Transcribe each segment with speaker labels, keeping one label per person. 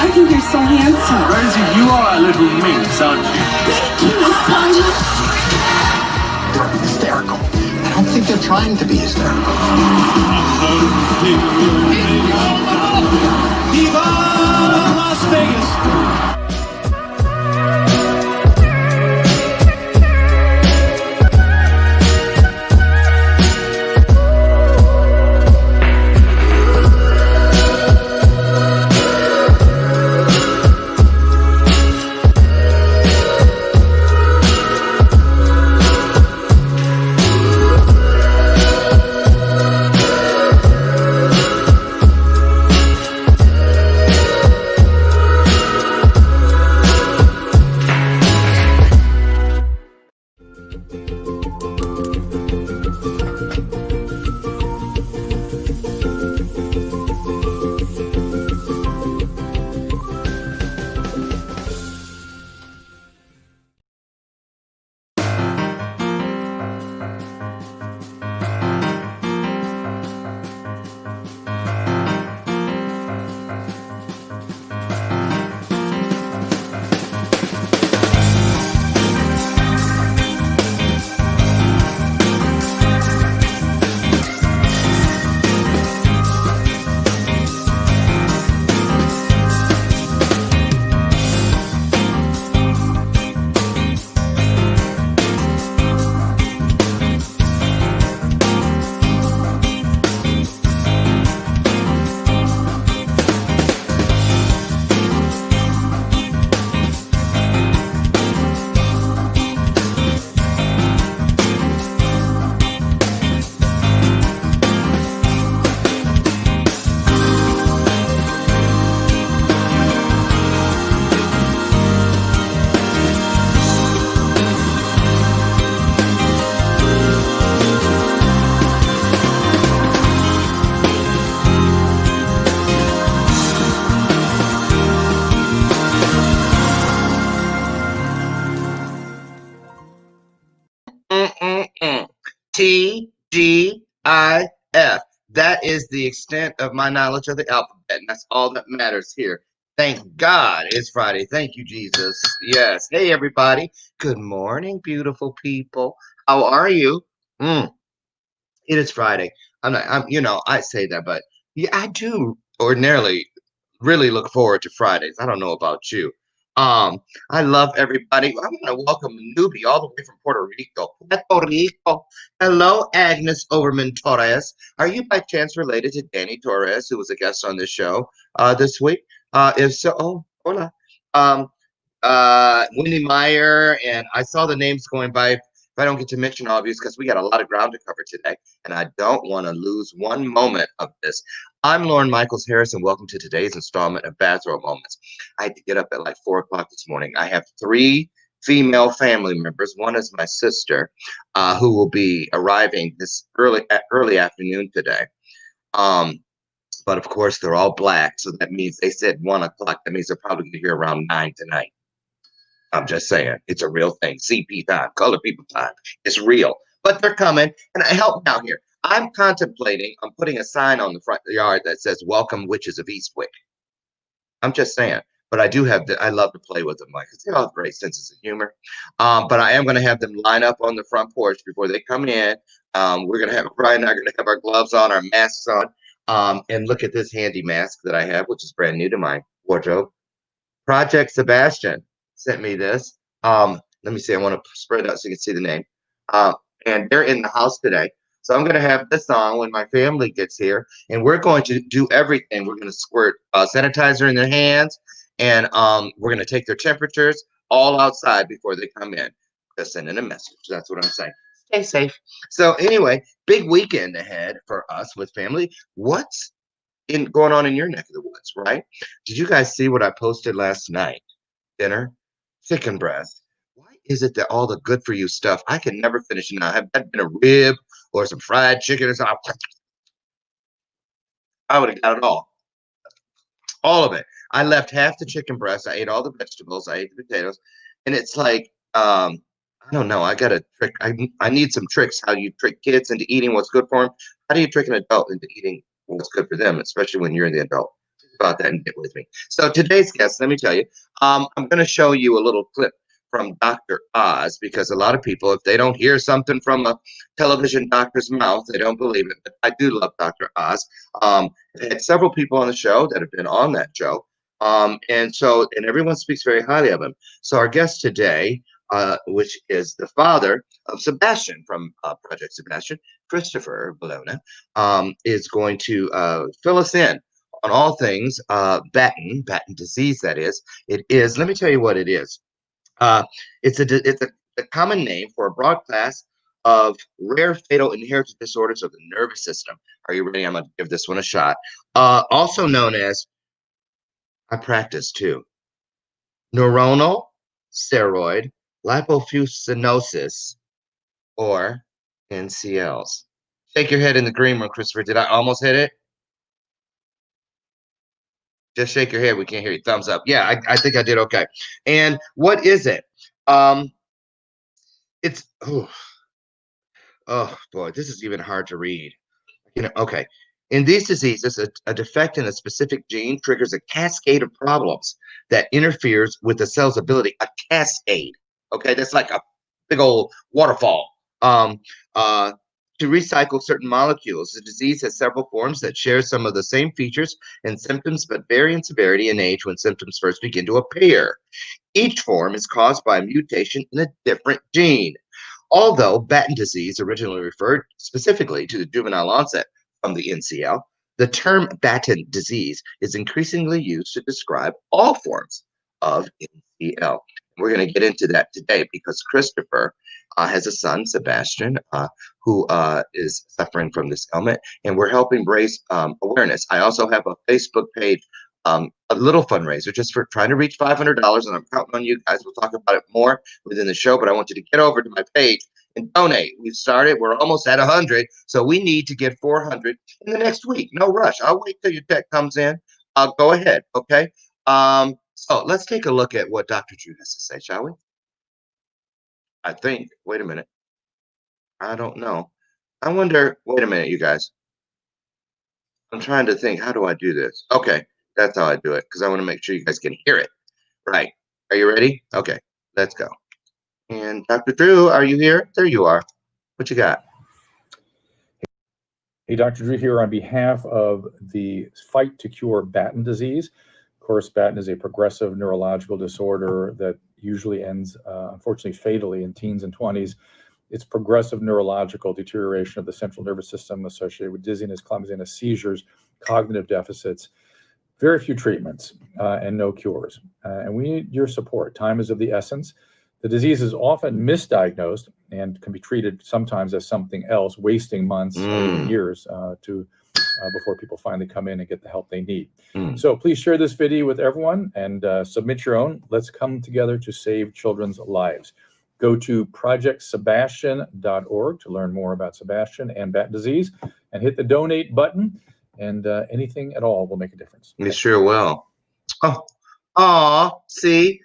Speaker 1: I think you're so handsome.
Speaker 2: Rosie, you are a little minx, aren't you?
Speaker 1: Thank you, Simon.
Speaker 3: They're hysterical. I don't think they're trying to be hysterical.
Speaker 2: Viva Las Vegas!
Speaker 4: TGIF. That is the extent of my knowledge of the alphabet, and that's all that matters here. Thank God it's Friday. Thank you, Jesus. Yes. Hey, everybody. Good morning, beautiful people. How are you? It is Friday. I say that, but yeah, I do ordinarily really look forward to Fridays. I don't know about you. I love everybody. I want to welcome a newbie all the way from Puerto Rico. Puerto Rico. Hello, Agnes Overman Torres. Are you by chance related to Danny Torres, who was a guest on this show this week? If so, oh, hola. Wendy Meyer, and I saw the names going by. If I don't get to mention all of you, because we got a lot of ground to cover today, and I don't want to lose one moment of this. I'm Loren Michaels Harris, and welcome to today's installment of Bathrobe Moments. I had to get up at like 4 o'clock this morning. I have 3 female family members. One is my sister, who will be arriving this early afternoon today. But of course, they're all black, so that means they said 1 o'clock. That means they're probably going to be here around 9 tonight. I'm just saying, it's a real thing. CP time, color people time. It's real. But they're coming, and help me out here. I'm contemplating on putting a sign on the front yard that says, "Welcome, Witches of Eastwick." I'm just saying. But I do I love to play with them, like, because they all have great senses of humor. But I am going to have them line up on the front porch before they come in. We're going to have, Brian and I are going to have our gloves on, our masks on. And look at this handy mask that I have, which is brand new to my wardrobe. Project Sebastian sent me this. Let me see. I want to spread it out so you can see the name. And they're in the house today. So I'm going to have this on when my family gets here. And we're going to do everything. We're going to squirt sanitizer in their hands. And we're going to take their temperatures all outside before they come in. Just sending a message. That's what I'm saying. Stay safe. So anyway, big weekend ahead for us with family. What's going on in your neck of the woods, right? Did you guys see what I posted last night? Dinner, chicken breast. Why is it that all the good for you stuff, I can never finish it now? Have that been a rib or some fried chicken or something? I would have got it all of it. I left half the chicken breast. I ate all the vegetables. I ate the potatoes. And it's like, I don't know. I got a trick. I need some tricks how you trick kids into eating what's good for them. How do you trick an adult into eating what's good for them, especially when you're the adult? about that and get with me. So today's guest, let me tell you, I'm going to show you a little clip from Dr. Oz, because a lot of people, if they don't hear something from a television doctor's mouth, they don't believe it. But I do love Dr. Oz. I've had several people on the show that have been on that show. And everyone speaks very highly of him. So our guest today, which is the father of Sebastian from Project Sebastian, Christopher Bologna, is going to fill us in on all things Batten disease, that is. It is, let me tell you what it is. It's a common name for a broad class of rare fatal inherited disorders of the nervous system. Are you ready? I'm going to give this one a shot. Also known as, I practice too, neuronal ceroid lipofuscinosis, or NCLs. Shake your head in the green room, Christopher. Did I almost hit it? Just shake your head. We can't hear you. Thumbs up. Yeah, I think I did okay. And what is it? It's oh boy, this is even hard to read. Okay. In these diseases, a defect in a specific gene triggers a cascade of problems that interferes with the cell's ability. A cascade. Okay, that's like a big old waterfall. To recycle certain molecules. The disease has several forms that share some of the same features and symptoms, but vary in severity and age when symptoms first begin to appear. Each form is caused by a mutation in a different gene. Although Batten disease originally referred specifically to the juvenile onset from the NCL, the term Batten disease is increasingly used to describe all forms of NCL. We're going to get into that today because Christopher has a son, Sebastian, who is suffering from this ailment, and we're helping raise awareness. I also have a Facebook page, a little fundraiser just for trying to reach $500, and I'm counting on you guys. We'll talk about it more within the show, but I want you to get over to my page and donate. We've started. We're almost at 100, so we need to get 400 in the next week. No rush. I'll wait till your check comes in. Go ahead, okay? So let's take a look at what Dr. Drew has to say, shall we? I think. Wait a minute. I don't know. I wonder. Wait a minute, you guys. I'm trying to think. How do I do this? Okay, that's how I do it because I want to make sure you guys can hear it. Right. Are you ready? Okay, let's go. And Dr. Drew, are you here? There you are. What you got?
Speaker 5: Hey, Dr. Drew here on behalf of the fight to cure Batten disease. Of course, Batten is a progressive neurological disorder that usually ends, unfortunately, fatally in teens and 20s. It's progressive neurological deterioration of the central nervous system associated with dizziness, clumsiness, seizures, cognitive deficits. Very few treatments and no cures. And we need your support. Time is of the essence. The disease is often misdiagnosed and can be treated sometimes as something else, wasting months or even years before people finally come in and get the help they need. So please share this video with everyone and submit your own. Let's come together to save children's lives. Go to projectsebastian.org to learn more about Sebastian and Batten disease and hit the donate button, and anything at all will make a difference.
Speaker 4: It sure will. Oh, see?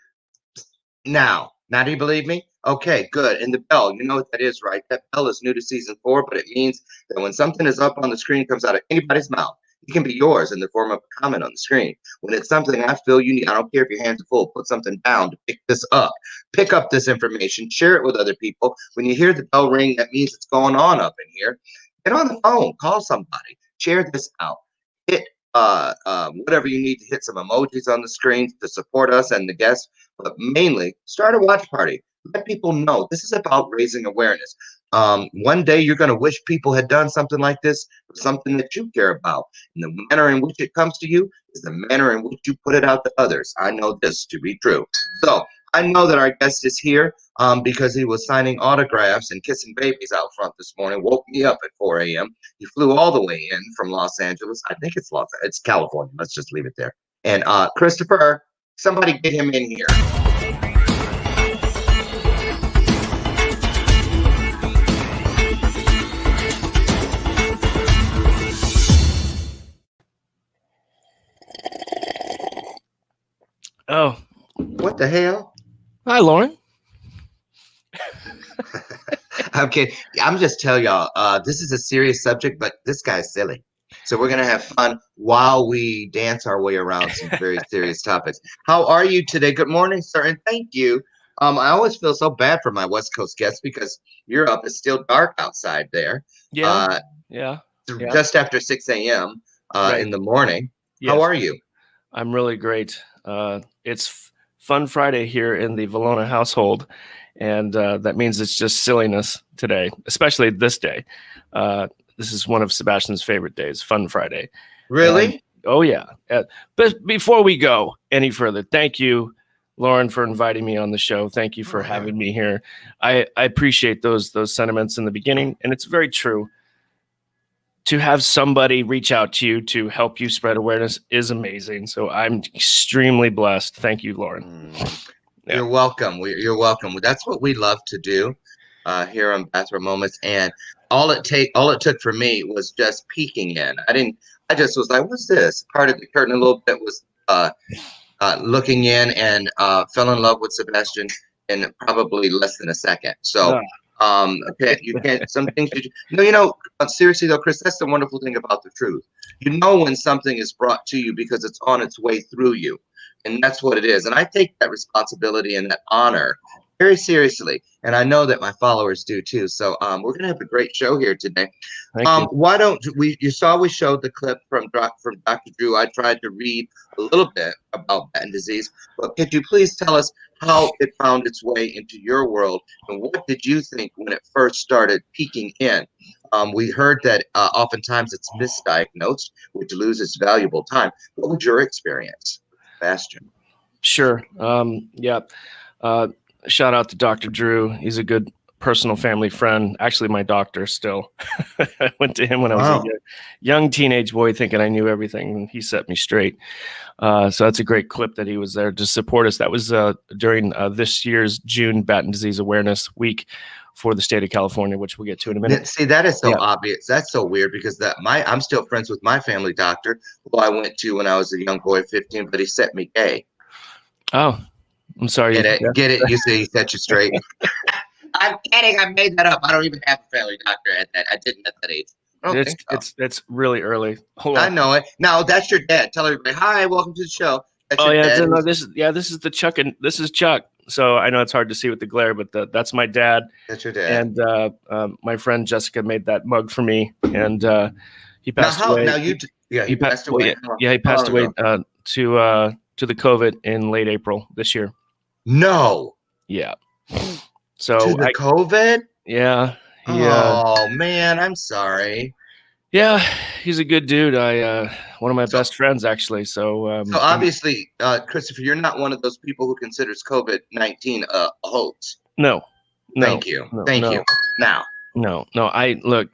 Speaker 4: Now do you believe me? Okay, good. And the bell, you know what that is, right? That bell is new to season 4, but it means that when something is up on the screen, comes out of anybody's mouth, it can be yours in the form of a comment on the screen. When it's something I feel you need, I don't care if your hands are full, put something down to pick this up. Pick up this information, share it with other people. When you hear the bell ring, that means it's going on up in here. Get on the phone, call somebody, share this out. Hit whatever you need to hit some emojis on the screen to support us and the guests, but mainly start a watch party. Let people know this is about raising awareness. One day you're going to wish people had done something like this, something that you care about. And the manner in which it comes to you is the manner in which you put it out to others. I know this to be true. So I know that our guest is here because he was signing autographs and kissing babies out front this morning. Woke me up at 4 a.m. He flew all the way in from Los Angeles. I think it's California. Let's just leave it there. And Christopher, somebody get him in here.
Speaker 6: Oh.
Speaker 4: What the hell?
Speaker 6: Hi, Loren.
Speaker 4: I'm kidding. I'm just telling y'all, this is a serious subject, but this guy's silly. So we're going to have fun while we dance our way around some very serious topics. How are you today? Good morning, sir, and thank you. I always feel so bad for my West Coast guests because Europe is still dark outside there.
Speaker 6: Yeah,
Speaker 4: Uh,
Speaker 6: yeah, yeah.
Speaker 4: just after 6 a.m.
Speaker 6: Right.
Speaker 4: In the morning. How
Speaker 6: Yes,
Speaker 4: are you?
Speaker 6: I'm really great. It's Fun Friday here in the Valona household, and that means it's just silliness today, especially this day. This is one of Sebastian's favorite days, Fun Friday.
Speaker 4: Really?
Speaker 6: And, oh yeah. But before we go any further, thank you, Loren, for inviting me on the show. Thank you for having me here. I appreciate those sentiments in the beginning, and it's very true. To have somebody reach out to you to help you spread awareness is amazing. So I'm extremely blessed. Thank you, Loren. Yeah.
Speaker 4: You're welcome. You're welcome. That's what we love to do here on Bathrobe Moments. And all it took for me was just peeking in. I just was like, what's this? Parted the curtain a little bit, was looking in, and fell in love with Sebastian in probably less than a second. So okay, you can't, some things seriously though, Chris, that's the wonderful thing about the truth. You know when something is brought to you because it's on its way through you. And that's what it is. And I take that responsibility and that honor very seriously. And I know that my followers do too. So we're going to have a great show here today.
Speaker 6: Thank you.
Speaker 4: Why don't you saw we showed the clip from Dr. Drew. I tried to read a little bit about Batten disease, but could you please tell us how it found its way into your world, and what did you think when it first started peeking in? We heard that oftentimes it's misdiagnosed, which loses valuable time. What was your experience, Bastion?
Speaker 6: Sure. Yeah. Shout out to Dr. Drew. He's a good personal family friend. Actually, my doctor still. I went to him when I was a young teenage boy thinking I knew everything, and he set me straight. So that's a great clip that he was there to support us. That was during this year's June Batten Disease Awareness Week for the state of California, which we'll get to in a minute.
Speaker 4: See, that is so obvious. That's so weird because I'm still friends with my family doctor, who I went to when I was a young boy, 15, but he set me gay.
Speaker 6: Oh, I'm sorry.
Speaker 4: Get it? Get it? You say he set you straight. I'm kidding. I made that up. I don't even have a family doctor at that. I didn't at that age.
Speaker 6: It's really early. Hold on.
Speaker 4: I know it. Now that's your dad. Tell everybody, hi, welcome to the show. That's
Speaker 6: Oh
Speaker 4: your
Speaker 6: yeah,
Speaker 4: dad.
Speaker 6: this is the Chuck, and this is Chuck. So I know it's hard to see with the glare, but that's my dad.
Speaker 4: That's your dad.
Speaker 6: And my friend Jessica made that mug for me, and he passed away.
Speaker 4: He passed away.
Speaker 6: He passed away to the COVID in late April this year.
Speaker 4: No.
Speaker 6: Yeah. So
Speaker 4: to the COVID?
Speaker 6: Yeah.
Speaker 4: Oh man, I'm sorry.
Speaker 6: Yeah, he's a good dude. One of my best friends, actually. So
Speaker 4: obviously, Christopher, you're not one of those people who considers COVID-19 a hoax.
Speaker 6: No.
Speaker 4: Thank you. Thank you. Now.
Speaker 6: No. I look,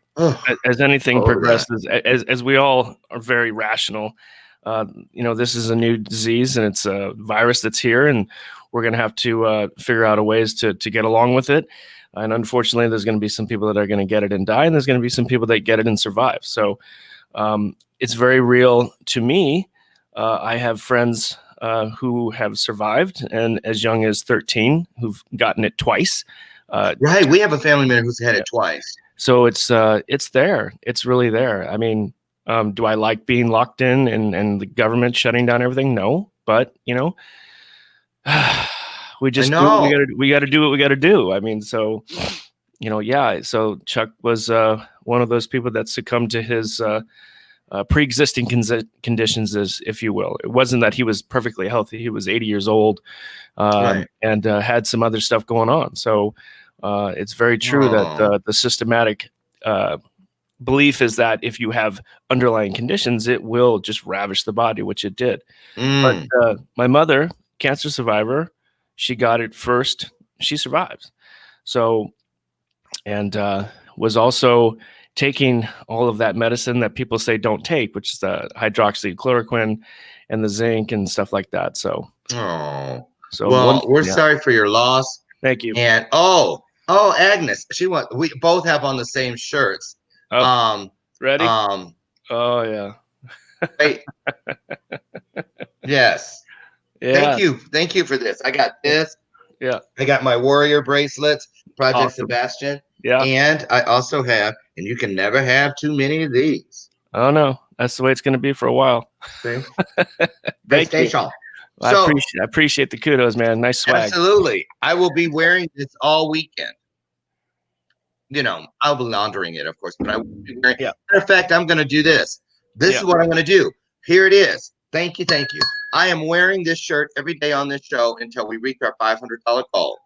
Speaker 6: as anything progresses, as we all are very rational. This is a new disease, and it's a virus that's here, and we're going to have to figure out ways to get along with it. And unfortunately, there's going to be some people that are going to get it and die, and there's going to be some people that get it and survive. So it's very real to me. I have friends who have survived, and as young as 13, who've gotten it twice.
Speaker 4: Right. We have a family member who's had it twice.
Speaker 6: So it's there. It's really there. I mean, do I like being locked in and the government shutting down everything? No, but we just we got to do what we got to do. I mean, so So Chuck was one of those people that succumbed to his pre-existing conditions, if you will. It wasn't that he was perfectly healthy. He was 80 years old and had some other stuff going on. So it's very true that the systematic belief is that if you have underlying conditions, it will just ravish the body, which it did. But my mother, cancer survivor, she got it first. She survived. So, and was also taking all of that medicine that people say don't take, which is the hydroxychloroquine and the zinc and stuff like that. So,
Speaker 4: we're sorry for your loss.
Speaker 6: Thank you.
Speaker 4: And Agnes, we both have on the same shirts.
Speaker 6: Ready?
Speaker 4: Oh
Speaker 6: yeah.
Speaker 4: Wait. Yes.
Speaker 6: Yeah.
Speaker 4: Thank you for this. I got this.
Speaker 6: Yeah.
Speaker 4: I got my warrior bracelets, Project Sebastian.
Speaker 6: Yeah.
Speaker 4: And I also have, and you can never have too many of these.
Speaker 6: Oh no. That's the way it's going to be for a while.
Speaker 4: See?
Speaker 6: Thank you.
Speaker 4: Station.
Speaker 6: I
Speaker 4: So
Speaker 6: appreciate the kudos, man. Nice swag.
Speaker 4: absolutely, I will be wearing this all weekend. You know, I'll be laundering it, of course, but I will be wearing.
Speaker 6: Yeah.
Speaker 4: Matter of fact, I'm going to do this. This is what I'm going to do. Here it is. Thank you, thank you. I am wearing this shirt every day on this show until we reach our $500 goal.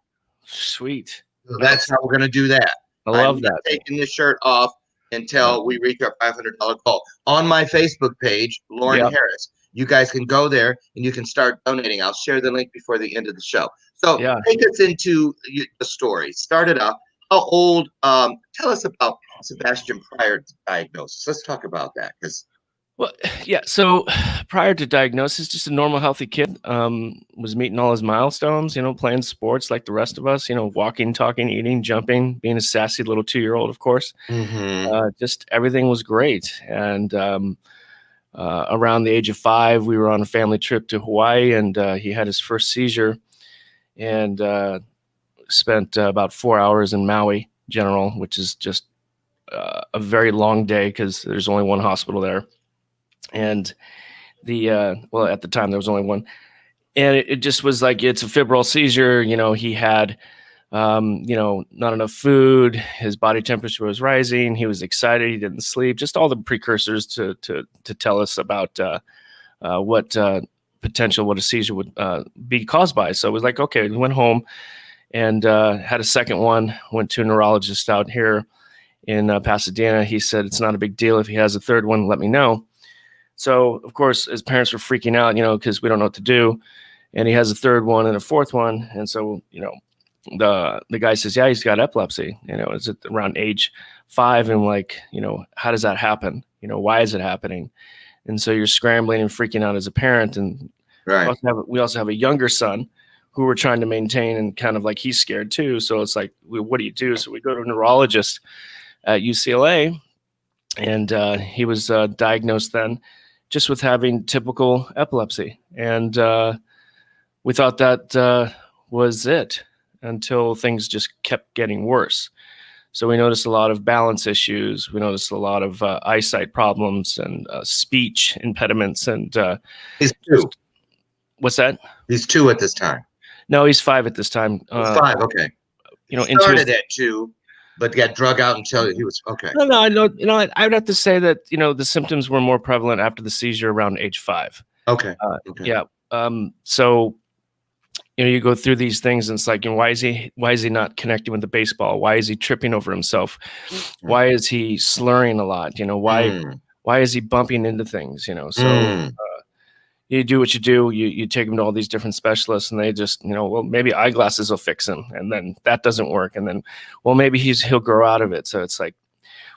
Speaker 6: Sweet.
Speaker 4: So that's how we're going to do that.
Speaker 6: I love
Speaker 4: I'm
Speaker 6: that.
Speaker 4: taking this shirt off until we reach our $500 goal. On my Facebook page, Loren Harris, you guys can go there and you can start donating. I'll share the link before the end of the show. So take us into the story. Start it up. How old? Tell us about Sebastian prior to diagnosis. Let's talk about that, because.
Speaker 6: Well, yeah. So prior to diagnosis, just a normal, healthy kid. Was meeting all his milestones. You know, playing sports like the rest of us. You know, walking, talking, eating, jumping, being a sassy little 2-year-old, of course. Just everything was great. And around the age of 5, we were on a family trip to Hawaii, and he had his first seizure, and spent about 4 hours in Maui General, which is just a very long day because there's only one hospital there. And well, at the time there was only one, and it just was like, it's a febrile seizure. You know, he had, not enough food. His body temperature was rising. He was excited. He didn't sleep. Just all the precursors to tell us about what a seizure would be caused by. So it was like, okay, we went home and had a second one. Went to a neurologist out here in Pasadena. He said it's not a big deal. If he has a third one, let me know. So, of course, his parents were freaking out, because we don't know what to do. And he has a third one and a fourth one. And so, the guy says, yeah, he's got epilepsy. It's at around age 5. And like, how does that happen? Why is it happening? And so you're scrambling and freaking out as a parent. And we also have a younger son who we're trying to maintain, and kind of like he's scared too. So it's like, what do you do? So we go to a neurologist at UCLA, and he was diagnosed then just with having typical epilepsy. And we thought that was it until things just kept getting worse. So we noticed a lot of balance issues. We noticed a lot of eyesight problems and speech impediments. And
Speaker 4: he's 2.
Speaker 6: What's that?
Speaker 4: He's 2 at this time.
Speaker 6: No, he's 5 at this time.
Speaker 4: 5, okay.
Speaker 6: He
Speaker 4: started at 2, but got drug out until he was okay.
Speaker 6: No, I know. I would have to say that the symptoms were more prevalent after the seizure around age 5.
Speaker 4: Okay.
Speaker 6: Yeah. So you go through these things, and it's like, why is he not connecting with the baseball? Why is he tripping over himself? Why is he slurring a lot? Why is he bumping into things? So you do what you do. You take him to all these different specialists, and they just, well, maybe eyeglasses will fix him, and then that doesn't work, and then, well, maybe he'll grow out of it. So it's like,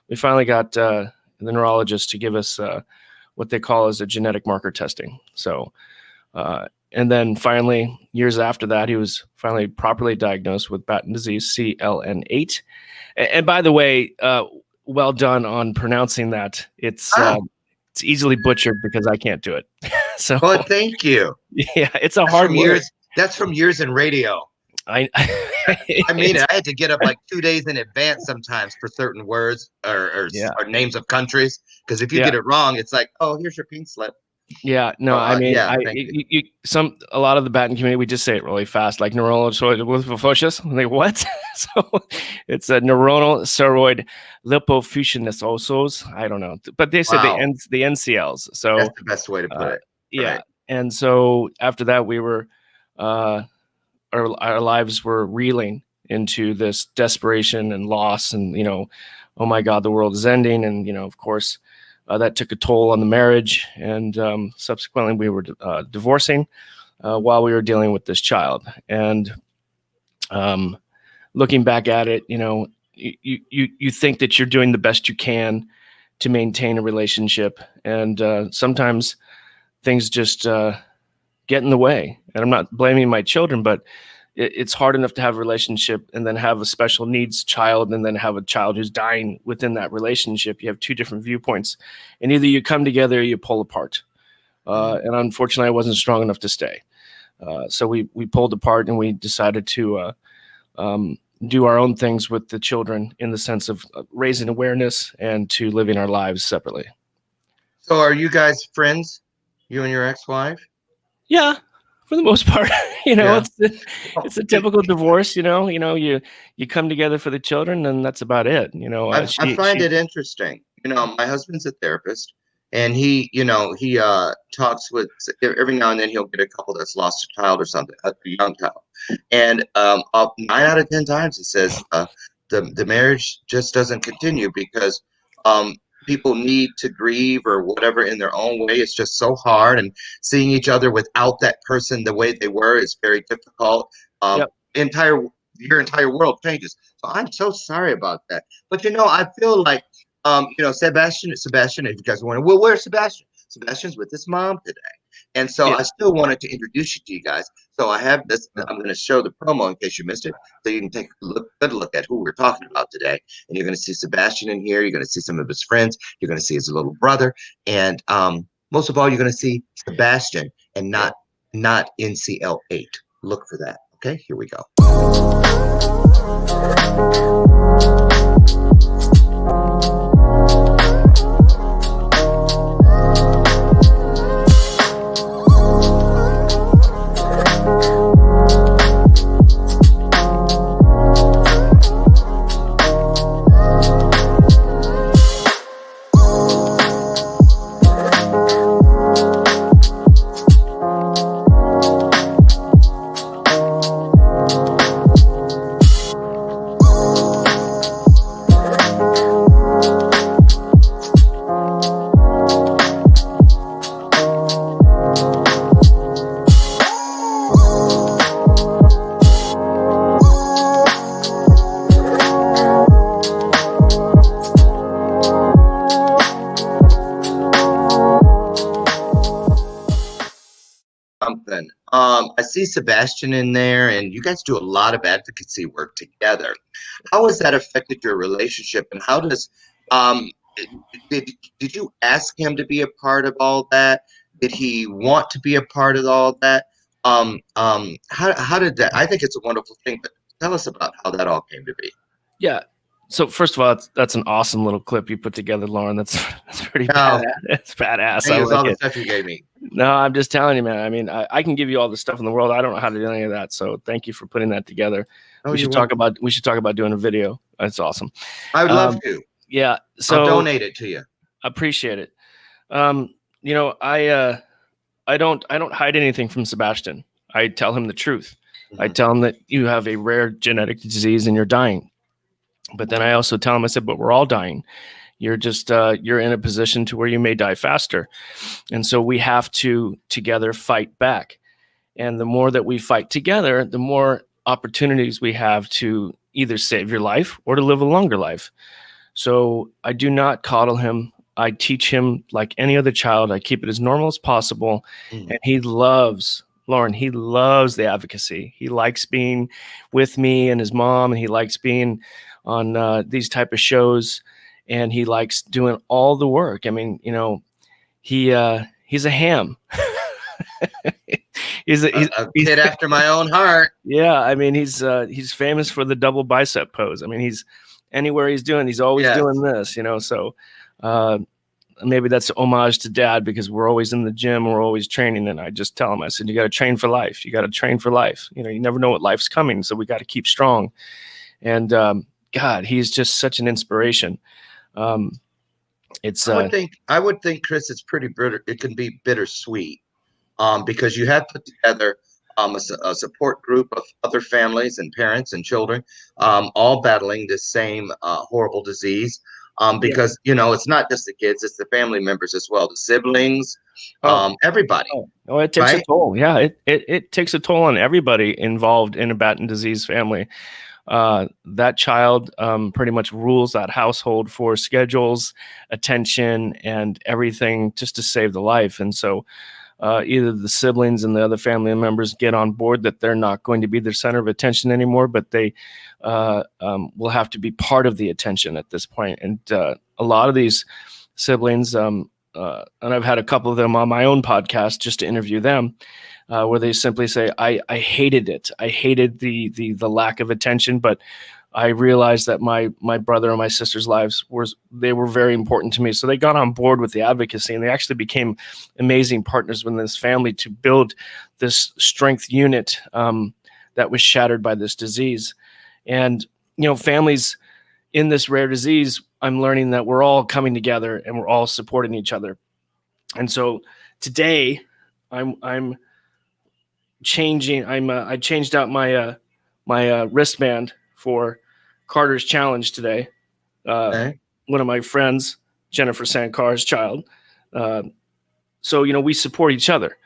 Speaker 6: we finally got the neurologist to give us what they call as a genetic marker testing. So, and then finally, years after that, he was finally properly diagnosed with Batten disease, CLN8. And by the way, well done on pronouncing that. It's easily butchered because I can't do it. So,
Speaker 4: well, thank you.
Speaker 6: Yeah, it's a hard word.
Speaker 4: That's from years in radio. I mean, I had to get up like 2 days in advance sometimes for certain words or names of countries, because if you get it wrong, it's like, oh, here's your pink slip.
Speaker 6: Yeah, no, I mean, a lot of the Batten community, we just say it really fast, like neuronal steroid lipofuscinosis. Like, what? So it's a neuronal steroid lipofuscinosis. I don't know, but they said the NCLs. So
Speaker 4: that's the best way to put it.
Speaker 6: Yeah,
Speaker 4: right.
Speaker 6: And so after that, we were our lives were reeling into this desperation and loss, and oh my God, the world is ending, and of course. That took a toll on the marriage, and subsequently we were divorcing while we were dealing with this child. And looking back at it, you think that you're doing the best you can to maintain a relationship, and sometimes things just get in the way. And I'm not blaming my children, but it's hard enough to have a relationship and then have a special needs child and then have a child who's dying within that relationship. You have 2 different viewpoints, and either you come together or you pull apart. And unfortunately, I wasn't strong enough to stay. So we pulled apart, and we decided to do our own things with the children in the sense of raising awareness and to living our lives separately.
Speaker 4: So are you guys friends? You and your ex-wife?
Speaker 6: Yeah, for the most part.
Speaker 4: Yeah.
Speaker 6: It's a typical divorce. You come together for the children, and that's about it.
Speaker 4: I find it interesting. My husband's a therapist, and he talks with every now and then he'll get a couple that's lost a child or something, a young child, and 9 out of 10 times he says the marriage just doesn't continue because people need to grieve or whatever in their own way. It's just so hard, and seeing each other without that person the way they were is very difficult.
Speaker 6: Yep.
Speaker 4: Your entire world changes. So I'm so sorry about that. But I feel like Sebastian, if you guys are wondering, well, where's Sebastian? Sebastian's with his mom today. And so
Speaker 6: Yeah.
Speaker 4: I still wanted to introduce you to you guys. So I have this, I'm going to show the promo in case you missed it. So you can take a good look at who we're talking about today. And you're going to see Sebastian in here. You're going to see some of his friends. You're going to see his little brother. And most of all, you're going to see Sebastian and not NCL8. Look for that. Okay, here we go. Something. I see Sebastian in there, and you guys do a lot of advocacy work together. How has that affected your relationship, and how does did you ask him to be a part of all that? Did he want to be a part of all that? How did that? I think it's a wonderful thing, but tell us about how that all came to be.
Speaker 6: Yeah. So first of all, that's an awesome little clip you put together, Loren. That's pretty badass. It's badass.
Speaker 4: Thank you for all the
Speaker 6: it.
Speaker 4: stuff you gave me.
Speaker 6: No, I'm just telling you, man. I mean, I can give you all the stuff in the world. I don't know how to do any of that. So thank you for putting that together.
Speaker 4: Oh,
Speaker 6: we should talk about doing a video. That's awesome.
Speaker 4: I would love to.
Speaker 6: Yeah. So
Speaker 4: I'll donate it to you.
Speaker 6: Appreciate it. I don't hide anything from Sebastian. I tell him the truth. Mm-hmm. I tell him that you have a rare genetic disease and you're dying. But then I also tell him, I said, but we're all dying. You're just, you're in a position to where you may die faster. And so we have to together fight back. And the more that we fight together, the more opportunities we have to either save your life or to live a longer life. So I do not coddle him. I teach him like any other child. I keep it as normal as possible. Mm. And he loves, Loren, he loves the advocacy. He likes being with me and his mom, and he likes being on these type of shows, and he likes doing all the work. I mean, he's a ham. he's a
Speaker 4: kid after my own heart.
Speaker 6: Yeah, I mean, he's famous for the double bicep pose. I mean, he's anywhere he's always doing this, So maybe that's an homage to Dad, because we're always in the gym, we're always training, and I just tell him, I said, you got to train for life. You got to train for life. You never know what life's coming, so we got to keep strong. And God, he's just such an inspiration. It's
Speaker 4: I would think, Chris, it's pretty bitter. It can be bittersweet, because you have put together a support group of other families and parents and children, all battling this same horrible disease. Because it's not just the kids; it's the family members as well, the siblings, everybody.
Speaker 6: Oh, it takes a toll. Yeah, it takes a toll on everybody involved in a Batten disease family. That child pretty much rules that household for schedules, attention, and everything just to save the life. And so either the siblings and the other family members get on board that they're not going to be the center of attention anymore, but they will have to be part of the attention at this point. And a lot of these siblings, and I've had a couple of them on my own podcast just to interview them, where they simply say, I hated it. I hated the lack of attention, but I realized that my brother and my sister's lives were very important to me. So they got on board with the advocacy, and they actually became amazing partners within this family to build this strength unit that was shattered by this disease. And families in this rare disease, I'm learning that we're all coming together and we're all supporting each other. And so today, I'm changing. I changed out my wristband for Carter's challenge today.
Speaker 4: Okay.
Speaker 6: One of my friends, Jennifer Sankar's child. So we support each other.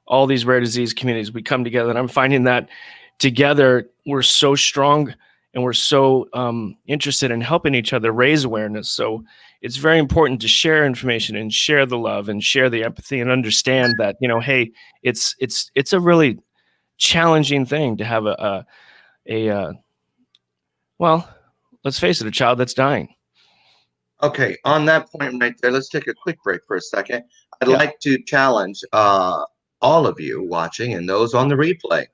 Speaker 6: All these rare disease communities, we come together, and I'm finding that together we're so strong, and we're so interested in helping each other raise awareness. So it's very important to share information and share the love and share the empathy and understand that hey, it's a really challenging thing to have a well, let's face it, a child that's dying.
Speaker 4: Okay, on that point right there, let's take a quick break for a second. I'd
Speaker 6: Yeah.
Speaker 4: like to challenge all of you watching and those on the replay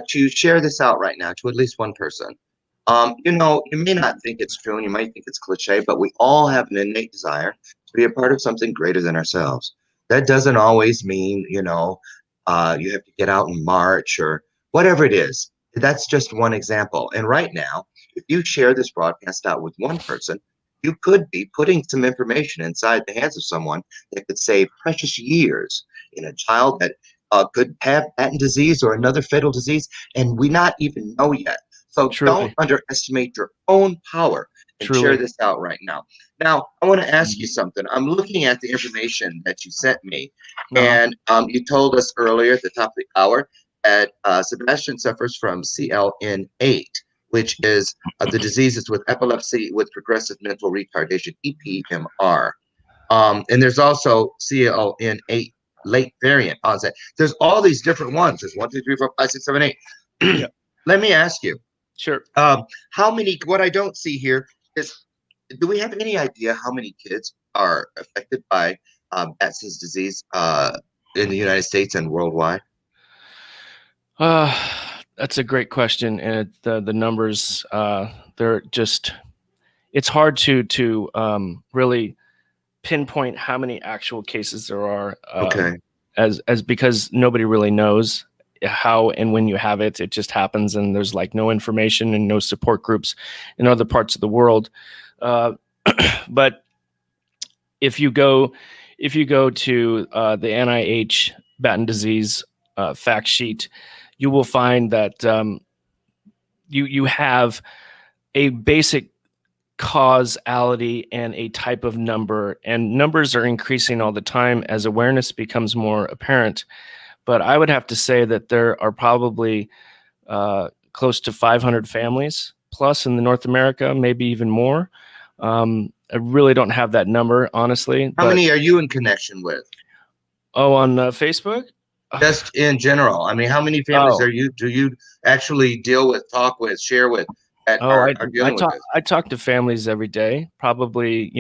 Speaker 4: to share this out right now to at least one person. You may not think it's true and you might think it's cliche, but we all have an innate desire to be a part of something greater than ourselves. That doesn't always mean, you have to get out and march or whatever it is. That's just one example. And right now, if you share this broadcast out with one person, you could be putting some information inside the hands of someone that could save precious years in a child that could have Batten disease or another fatal disease, and we not even know yet. So
Speaker 6: Truly.
Speaker 4: don't underestimate your own power and
Speaker 6: Truly.
Speaker 4: share this out right now. Now, I want to ask you something. I'm looking at the information that you sent me, and you told us earlier at the top of the hour that Sebastian suffers from CLN8, which is the diseases with epilepsy with progressive mental retardation, EPMR. And there's also CLN8 late variant onset. There's all these different ones. There's 1, 2, 3, 4, 5, 6, 7, 8.
Speaker 6: Yeah.
Speaker 4: Let me ask you.
Speaker 6: Sure.
Speaker 4: How many? What I don't see here is, do we have any idea how many kids are affected by Batson's disease in the United States and worldwide?
Speaker 6: That's a great question, and the numbers they're just. It's hard to really pinpoint how many actual cases there are.
Speaker 4: Okay.
Speaker 6: As because nobody really knows how and when you have it. It just happens, and there's like no information and no support groups in other parts of the world. But if you go to the NIH Batten disease fact sheet, you will find that you have a basic causality and a type of number, and numbers are increasing all the time as awareness becomes more apparent. But I would have to say that there are probably close to 500 families plus in North America, maybe even more. I really don't have that number, honestly.
Speaker 4: How many are you in connection with?
Speaker 6: Oh, on Facebook?
Speaker 4: Just in general. I mean, how many families do you actually deal with, talk with, share with that are dealing with this?
Speaker 6: I talk to families every day, probably,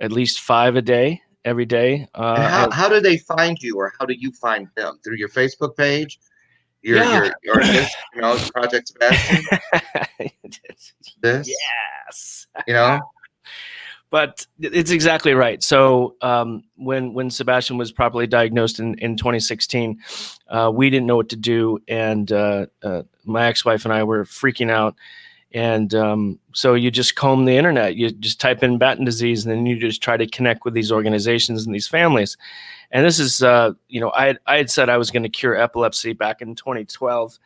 Speaker 6: at least 5 a day, every day.
Speaker 4: And how do they find you, or how do you find them? Through your Facebook page? Your this, Project Sebastian? This?
Speaker 6: Yes. But it's exactly right. So when Sebastian was properly diagnosed in 2016, we didn't know what to do, and my ex-wife and I were freaking out. And so you just comb the internet. You just type in Batten disease, and then you just try to connect with these organizations and these families. And this is, I had said I was going to cure epilepsy back in 2012.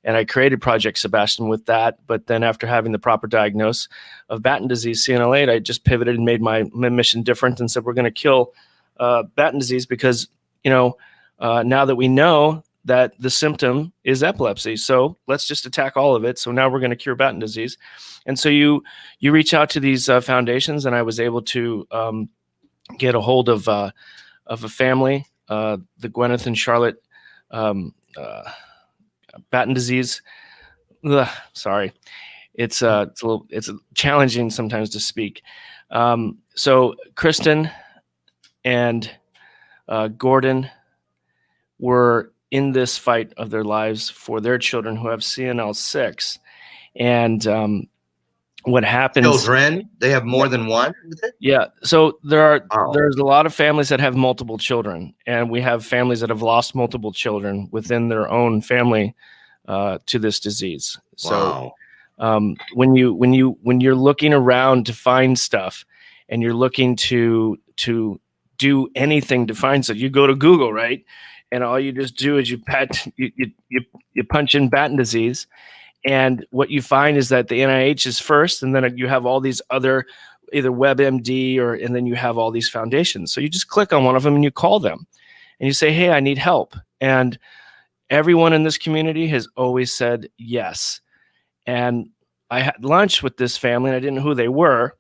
Speaker 6: And I created Project Sebastian with that. But then after having the proper diagnosis of Batten disease, CNL8, I just pivoted and made my mission different and said, we're going to kill Batten disease because, now that we know that the symptom is epilepsy, so let's just attack all of it. So now we're going to cure Batten disease. And so you reach out to these foundations, and I was able to get a hold of a family, the Gwyneth and Charlotte Batten disease. Sorry, it's challenging sometimes to speak. So Kristen and Gordon were in this fight of their lives for their children who have CNL6, and what happens?
Speaker 4: Children, they have more than one with it?
Speaker 6: Yeah. So there's
Speaker 4: Wow.
Speaker 6: a lot of families that have multiple children, and we have families that have lost multiple children within their own family to this disease. So
Speaker 4: Wow.
Speaker 6: when you're looking around to find stuff, and you're looking to do anything to find stuff, you go to Google, right? And all you just do is you punch in Batten disease, and what you find is that the NIH is first, and then you have all these other, either WebMD and then you have all these foundations. So you just click on one of them and you call them and you say, hey, I need help. And everyone in this community has always said yes. And I had lunch with this family and I didn't know who they were.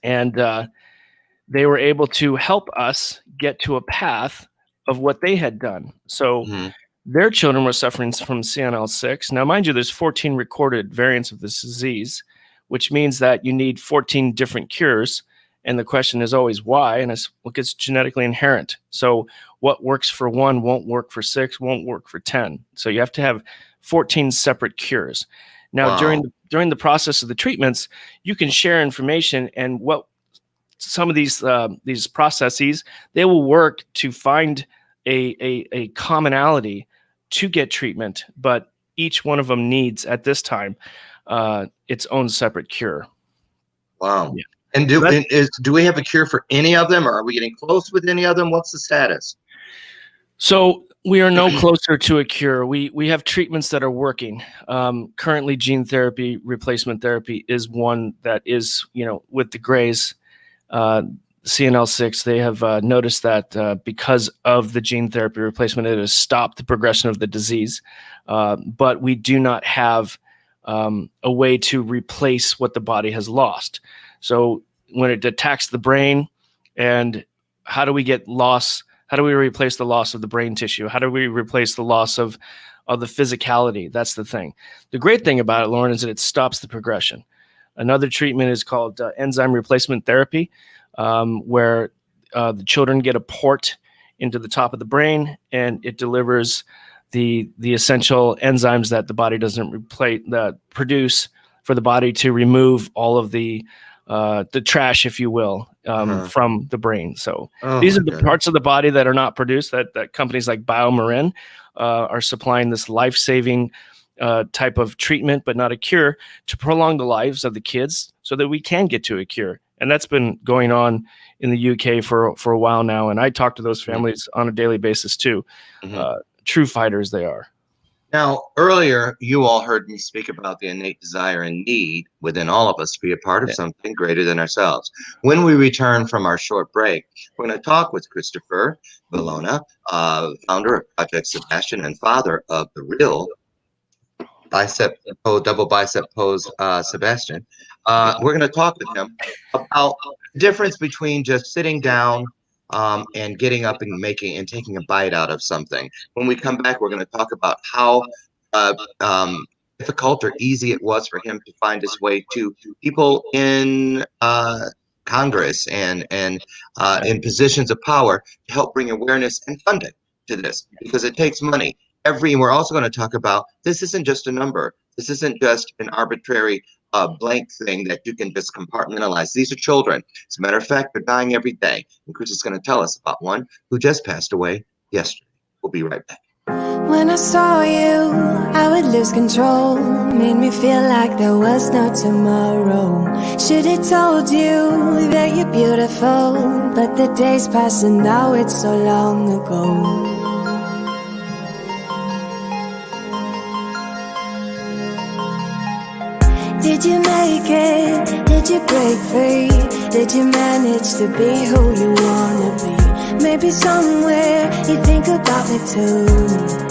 Speaker 6: And they were able to help us get to a path of what they had done. So their children were suffering from CNL6. Now, mind you, there's 14 recorded variants of this disease, which means that you need 14 different cures. And the question is always why? And it's, look, it's genetically inherent. So what works for 1 won't work for 6, won't work for 10. So you have to have 14 separate cures. Now,
Speaker 4: Wow.
Speaker 6: during the process of the treatments, you can share information, and what some of these processes, they will work to find a commonality to get treatment, but each one of them needs at this time its own separate cure.
Speaker 4: Wow.
Speaker 6: Yeah.
Speaker 4: And do we have a cure for any of them, or are we getting close with any of them? What's the status?
Speaker 6: So we are no closer to a cure. We have treatments that are working. Currently, gene therapy, replacement therapy is one that is, with the Grays, CNL6, they have noticed that because of the gene therapy replacement, it has stopped the progression of the disease. But we do not have a way to replace what the body has lost. So when it attacks the brain, and how do we get loss? How do we replace the loss of the brain tissue? How do we replace the loss of the physicality? That's the thing. The great thing about it, Loren, is that it stops the progression. Another treatment is called enzyme replacement therapy, where the children get a port into the top of the brain, and it delivers the essential enzymes that the body doesn't produce, for the body to remove all of the trash, if you will, from the brain. So these are the parts of the body that are not produced, that companies like Wherein are supplying this life-saving type of treatment, but not a cure, to prolong the lives of the kids so that we can get to a cure. And that's been going on in the UK for a while now. And I talk to those families on a daily basis too. True fighters they are.
Speaker 4: Now, earlier, you all heard me speak about the innate desire and need within all of us to be a part of something greater than ourselves. When we return from our short break, we're going to talk with Christopher Vallona, founder of Project Sebastian and father of the real double bicep pose, Sebastian. We're going to talk with him about the difference between just sitting down and getting up and taking a bite out of something. When we come back, we're going to talk about how difficult or easy it was for him to find his way to people in Congress and in positions of power to help bring awareness and funding to this, because it takes money. And we're also going to talk about, this isn't just a number. This isn't just an arbitrary blank thing that you can just compartmentalize. These are children. As a matter of fact, they're dying every day. And Chris is going to tell us about one who just passed away yesterday. We'll be right back.
Speaker 7: When I saw you, I would lose control. Made me feel like there was no tomorrow. Should've told you that you're beautiful, but the days pass and now it's so long ago. Did you make it? Did you break free? Did you manage to be who you wanna be? Maybe somewhere you think about me too.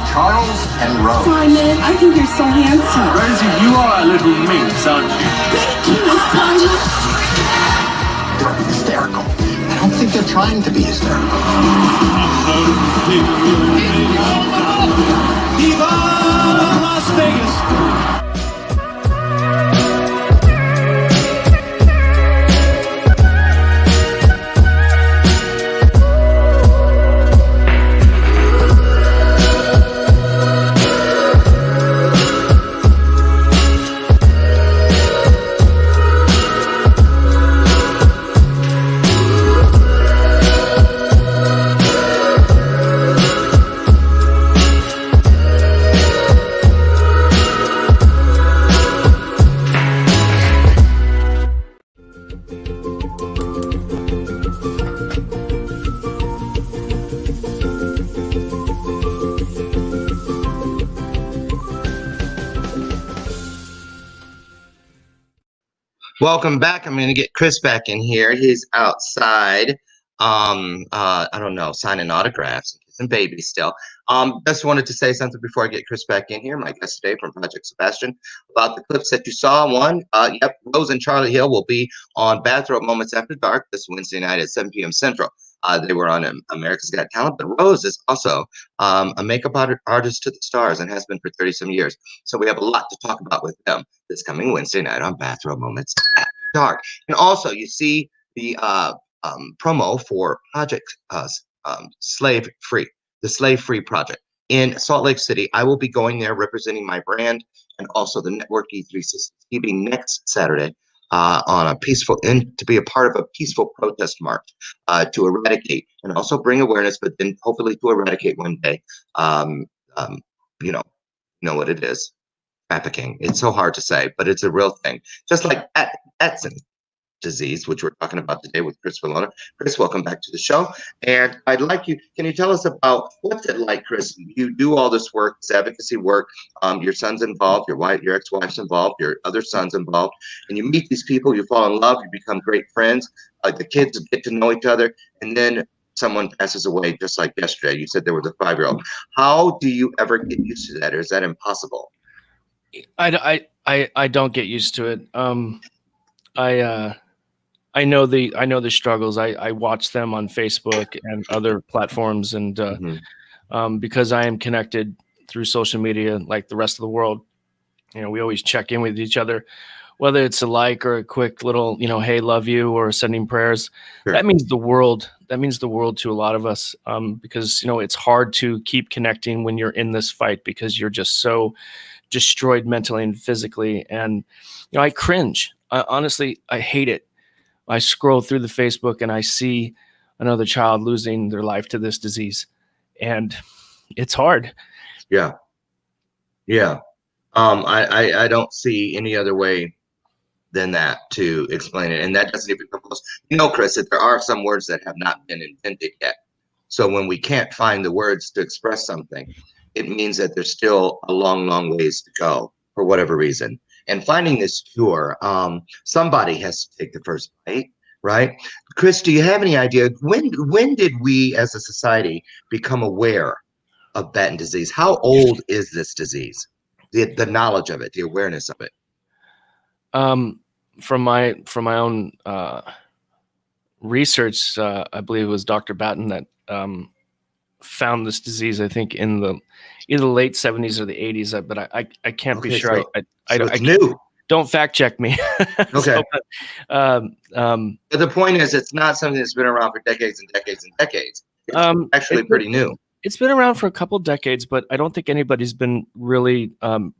Speaker 3: Charles and Rose.
Speaker 1: Simon, I think you're so handsome.
Speaker 2: Rosie, you are a little minx, aren't you?
Speaker 1: Thank you, Simon.
Speaker 3: They're hysterical. I don't think they're trying to be hysterical.
Speaker 2: Viva Las Vegas!
Speaker 4: Welcome back. I'm going to get Chris back in here. He's outside. I don't know, signing autographs and kissing babies still. Just wanted to say something before I get Chris back in here. My guest today from Project Sebastian about the clips that you saw. One, Rose and Charlie Hill will be on Bathrobe Moments After Dark this Wednesday night at 7 p.m. Central. They were on America's Got Talent, but Rose is also a makeup artist to the stars and has been for 30-some years. So we have a lot to talk about with them this coming Wednesday night on Bathrobe Moments After Dark. And also, you see the promo for Project Slave Free, the Slave Free Project in Salt Lake City. I will be going there representing my brand and also the Network E360 TV next Saturday. On a peaceful and to be a part of a peaceful protest march to eradicate and also bring awareness, but then hopefully to eradicate one day. You know what it is, trafficking. It's so hard to say, but it's a real thing. Just like Addison disease, which we're talking about today with Chris Vallona. Chris, welcome back to the show. And I'd like you, can you tell us about what's it like, Chris? You do all this work, this advocacy work. Your son's involved, your wife, your ex-wife's involved, your other son's involved, and you meet these people, you fall in love, you become great friends. The kids get to know each other, and then someone passes away just like yesterday. You said there was a 5-year-old. How do you ever get used to that, or is that impossible?
Speaker 6: I don't get used to it. I know the struggles. I watch them on Facebook and other platforms, and because I am connected through social media like the rest of the world, we always check in with each other, whether it's a like or a quick little, hey, love you, or sending prayers. Sure. That means the world. That means the world to a lot of us, because it's hard to keep connecting when you're in this fight because you're just so destroyed mentally and physically. And I cringe. Honestly, I hate it. I scroll through the Facebook and I see another child losing their life to this disease, and it's hard.
Speaker 4: Yeah. I don't see any other way than that to explain it, and that doesn't even come close. Chris, that there are some words that have not been invented yet. So when we can't find the words to express something, it means that there's still a long, long ways to go for whatever reason. And finding this cure, somebody has to take the first bite, right? Chris, do you have any idea when did we as a society become aware of Batten disease? How old is this disease? The knowledge of it, the awareness of it.
Speaker 6: From my own research, I believe it was Dr. Batten that found this disease. I think in the either the late 70s or the 80s, but I can't be sure.
Speaker 4: So it's new.
Speaker 6: Don't fact check me.
Speaker 4: Okay.
Speaker 6: But
Speaker 4: the point is, it's not something that's been around for decades and decades and decades. It's actually pretty new.
Speaker 6: It's been around for a couple decades, but I don't think anybody's been really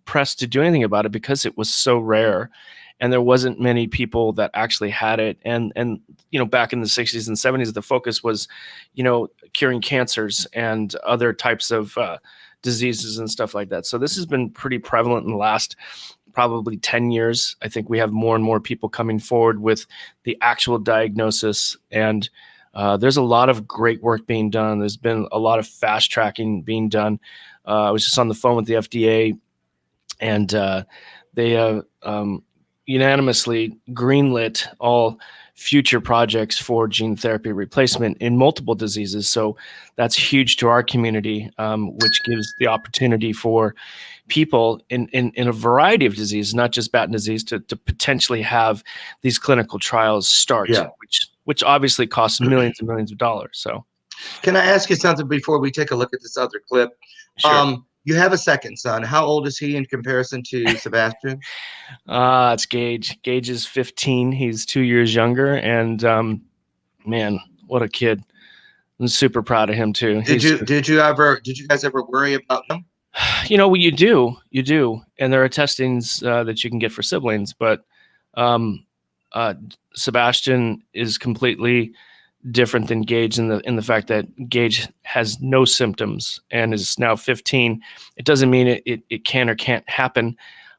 Speaker 6: pressed to do anything about it because it was so rare, and there wasn't many people that actually had it. And back in the 60s and 70s, the focus was, curing cancers and other types of diseases and stuff like that. So this has been pretty prevalent in the last probably 10 years. I think we have more and more people coming forward with the actual diagnosis, and there's a lot of great work being done. There's been a lot of fast tracking being done. I was just on the phone with the FDA, and they unanimously greenlit all future projects for gene therapy replacement in multiple diseases. So that's huge to our community, which gives the opportunity for people in a variety of diseases, not just Batten disease, to potentially have these clinical trials start,
Speaker 4: Yeah.
Speaker 6: which obviously costs millions and millions of dollars. So
Speaker 4: Can I ask you something before we take a look at this other clip?
Speaker 6: sure.
Speaker 4: You have a second son. How old is he in comparison to Sebastian?
Speaker 6: It's Gage. Gage is 15. He's 2 years younger, and man, what a kid! I'm super proud of him too.
Speaker 4: Did you guys ever worry about him?
Speaker 6: You do, and there are testings that you can get for siblings, but Sebastian is completely different than Gage in the fact that Gage has no symptoms and is now 15. It doesn't mean it can or can't happen.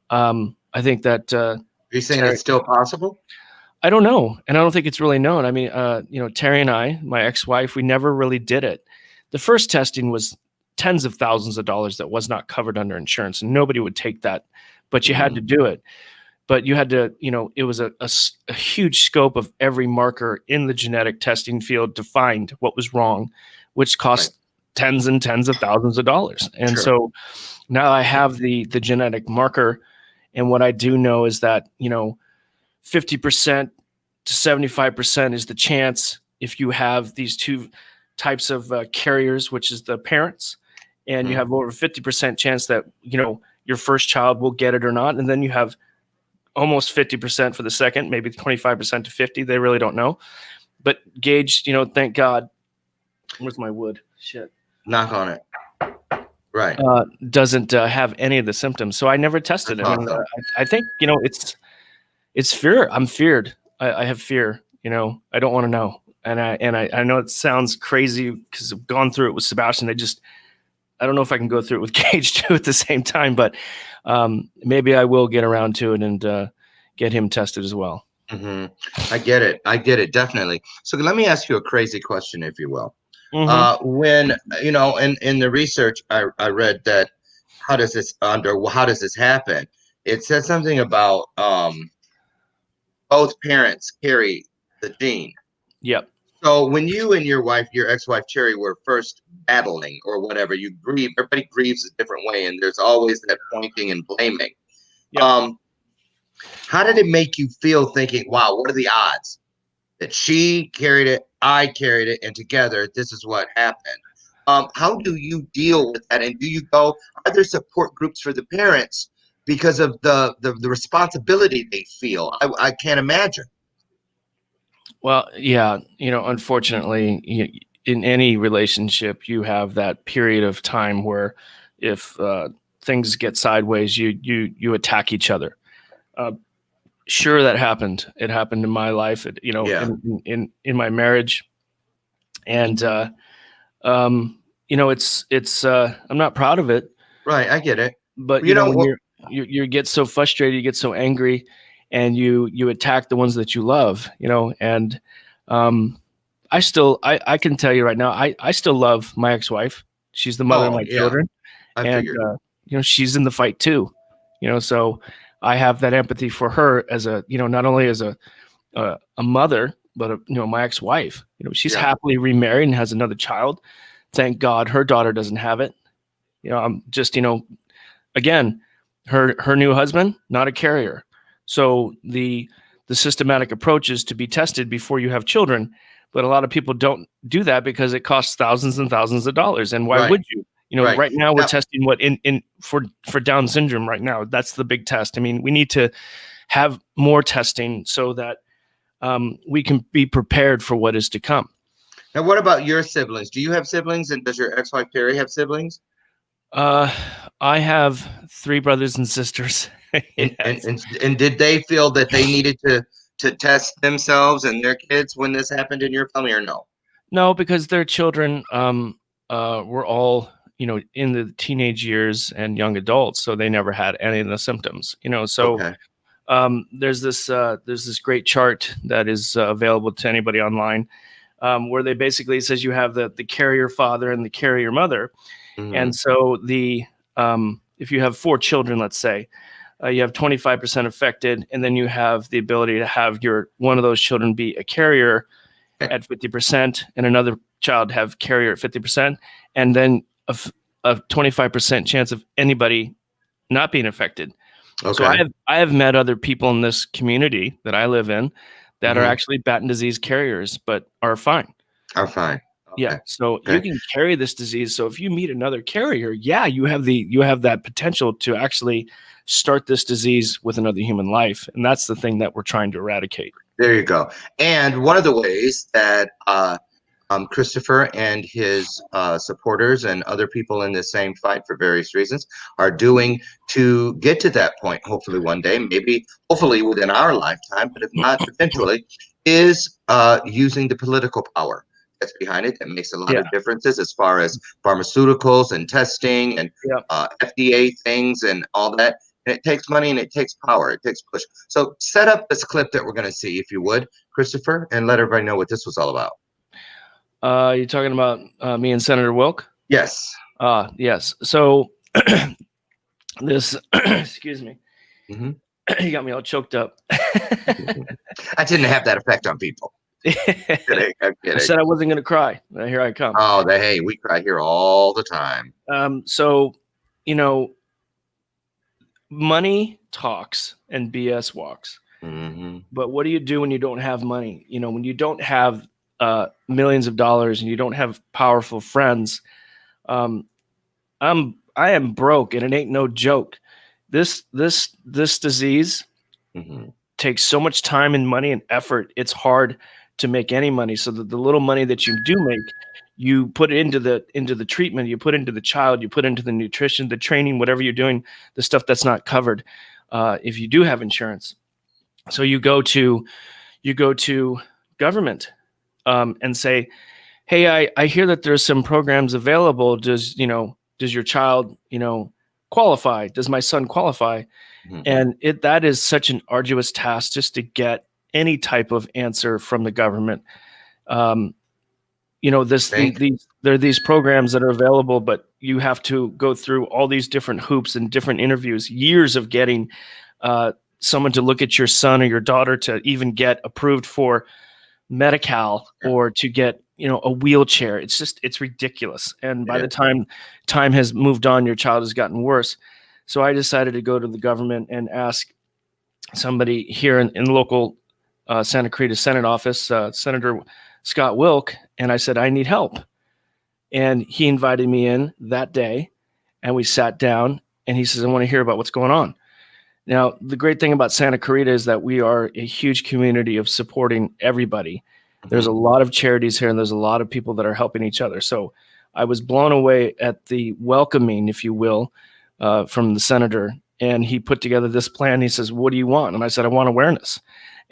Speaker 6: I think that
Speaker 4: Are you saying
Speaker 6: Terry,
Speaker 4: it's still possible?
Speaker 6: I don't know, and I don't think it's really known. I mean, Terry and I, my ex-wife, we never really did it. The first testing was tens of thousands of dollars that was not covered under insurance, and nobody would take that, but you had to do it. But you had to, it was a huge scope of every marker in the genetic testing field to find what was wrong, which cost tens and tens of thousands of dollars. And so now I have the genetic marker, and what I do know is that 50% to 75% is the chance if you have these two types of carriers, which is the parents, and you have over 50% chance that your first child will get it or not, and then you have almost 50% for the second, maybe 25% to 50. They really don't know. But Gage, thank God. Where's my wood? Shit.
Speaker 4: Knock on it. Right.
Speaker 6: Doesn't have any of the symptoms. So I never tested it.
Speaker 4: Awesome.
Speaker 6: I think, it's fear. I'm feared. I have fear. I don't want to know. And I know it sounds crazy because I've gone through it with Sebastian. I don't know if I can go through it with Gage too at the same time, but maybe I will get around to it and get him tested as well.
Speaker 4: I get it. Definitely. So let me ask you a crazy question, if you will. When, in the research, I read that, how does this happen? It said something about both parents carry the gene.
Speaker 6: Yep.
Speaker 4: So when you and your ex-wife Cherry, were first battling or whatever, you grieve. Everybody grieves a different way, and there's always that pointing and blaming. Yep. How did it make you feel thinking, wow, what are the odds that she carried it, I carried it, and together this is what happened? How do you deal with that? And are there support groups for the parents because of the responsibility they feel? I can't imagine.
Speaker 6: Well, yeah, unfortunately, in any relationship, you have that period of time where if things get sideways, you attack each other. Sure, that happened. It happened in my life, in my marriage, and it's I'm not proud of it.
Speaker 4: Right, I get it.
Speaker 6: But when you get so frustrated, you get so angry, and you attack the ones that you love, and I can tell you right now, I still love my ex-wife. She's the mother of my children, and she's in the fight too, so I have that empathy for her as not only as a mother, but my ex-wife. She's happily remarried and has another child. Thank God her daughter doesn't have it. I'm just again, her new husband, not a carrier. So the systematic approach is to be tested before you have children, but a lot of people don't do that because it costs thousands and thousands of dollars. And why would you? Right now we're testing for Down syndrome right now. That's the big test. I mean, we need to have more testing so that we can be prepared for what is to come.
Speaker 4: Now, what about your siblings? Do you have siblings, and does your ex-wife Terry have siblings?
Speaker 6: I have 3 brothers and sisters.
Speaker 4: Yes. and did they feel that they needed to test themselves and their kids when this happened in your family, or no?
Speaker 6: No, because their children were all in the teenage years and young adults, so they never had any of the symptoms. So there's this great chart that is available to anybody online, where they basically says you have the carrier father and the carrier mother. And so if you have 4 children, let's say, you have 25% affected, and then you have the ability to have one of those children be a carrier at 50%, and another child have carrier at 50%, and then a 25% chance of anybody not being affected.
Speaker 4: Okay.
Speaker 6: So I have met other people in this community that I live in that are actually Batten disease carriers, but are fine.
Speaker 4: Are fine. Okay.
Speaker 6: Yeah. So you can carry this disease. So if you meet another carrier, yeah, you have that potential to actually start this disease with another human life. And that's the thing that we're trying to eradicate.
Speaker 4: There you go. And one of the ways that Christopher and his supporters and other people in the same fight for various reasons are doing to get to that point, hopefully one day, maybe hopefully within our lifetime, but if not potentially, is using the political power that's behind it. That makes a lot of differences as far as pharmaceuticals and testing and FDA things and all that. And it takes money and it takes power. It takes push. So set up this clip that we're going to see, if you would, Christopher, and let everybody know what this was all about.
Speaker 6: You're talking about me and Senator Wilk?
Speaker 4: Yes.
Speaker 6: Yes. So this, excuse me, you got me all choked up.
Speaker 4: I didn't have that effect on people. I'm kidding.
Speaker 6: I said I wasn't going to cry. Here I come.
Speaker 4: Oh, hey, we cry here all the time.
Speaker 6: So, money talks and BS walks. But what do you do when you don't have money? When you don't have millions of dollars and you don't have powerful friends, I am broke, and it ain't no joke. This disease takes so much time and money and effort. It's hard to make any money. So the little money that you do make, you put it into the treatment, you put into the child, you put into the nutrition, the training, whatever you're doing, the stuff that's not covered if you do have insurance. So you go to government and say, hey, I hear that there's some programs available. Does your child, qualify? Does my son qualify? And that is such an arduous task just to get any type of answer from the government. There are these programs that are available, but you have to go through all these different hoops and different interviews, years of getting someone to look at your son or your daughter to even get approved for Medi-Cal or to get a wheelchair. It's ridiculous. And by the time has moved on, your child has gotten worse. So I decided to go to the government and ask somebody here in the local Santa Clarita Senate office, Senator Scott Wilk, and I said, I need help. And he invited me in that day, and we sat down, and he says, I want to hear about what's going on. Now, the great thing about Santa Clarita is that we are a huge community of supporting everybody. There's a lot of charities here, and there's a lot of people that are helping each other. So I was blown away at the welcoming, if you will, from the senator. And he put together this plan. He says, what do you want? And I said, I want awareness.